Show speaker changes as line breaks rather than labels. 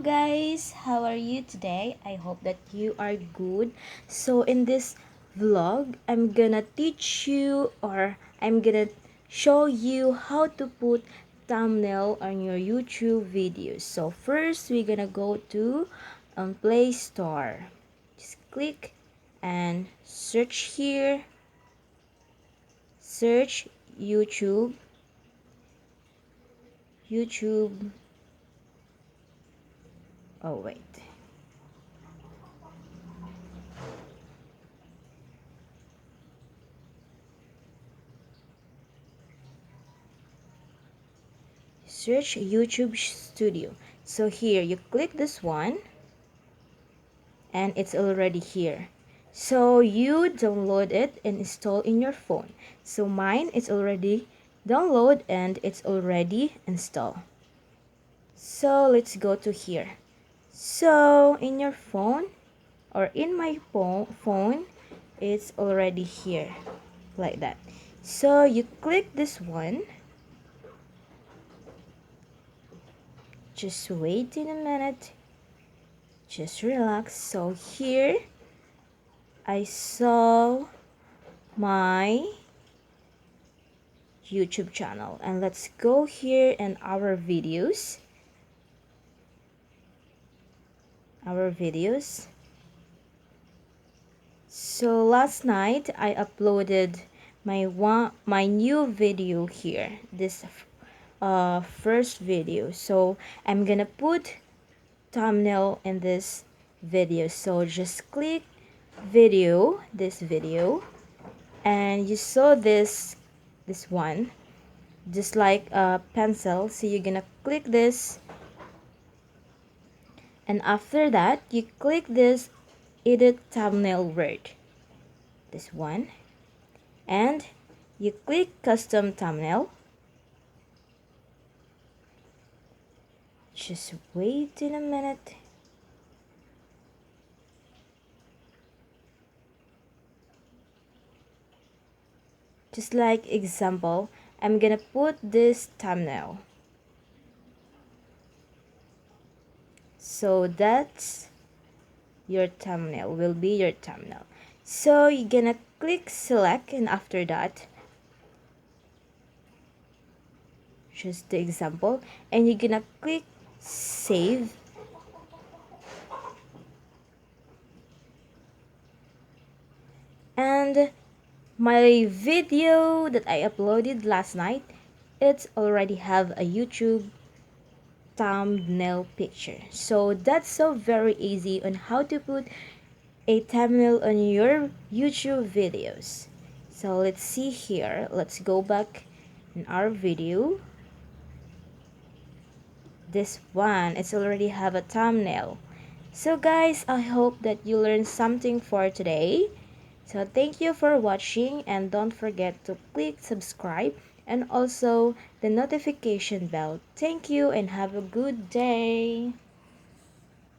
guys, how are you today? I hope that you are good. So in this vlog, I'm gonna teach you or I'm gonna show you how to put thumbnail on your YouTube videos. So first we're gonna go to Play Store. Just click and search here. Search YouTube. Oh wait. Search YouTube Studio. So here you click this one and it's already here. So you download it and install in your phone. So mine is already download and it's already installed. So let's go to here. So in your phone or in my phone, it's already here like that. So you click this one. Just wait in a minute. Just relax. So here I saw my YouTube channel and let's go here and our videos. So last night I uploaded my new video here, this first video. So I'm gonna put thumbnail in this video. So just click this video, and you saw this one just like a pencil. So you're gonna click this, and after that you click this edit thumbnail word, this one, and you click custom thumbnail. Just wait in a minute. Just like example, I'm gonna put this thumbnail. So that's your thumbnail, will be your thumbnail. So you're gonna click select, and after that, just the example, and you're gonna click save. And my video that I uploaded last night, it's already have a YouTube thumbnail picture. So that's so very easy on how to put a thumbnail on your YouTube videos. So let's see here. Let's go back in our video. This one, it's already have a thumbnail. So guys, I hope that you learned something for today. So thank you for watching, and don't forget to click subscribe and also the notification bell. Thank you and have a good day.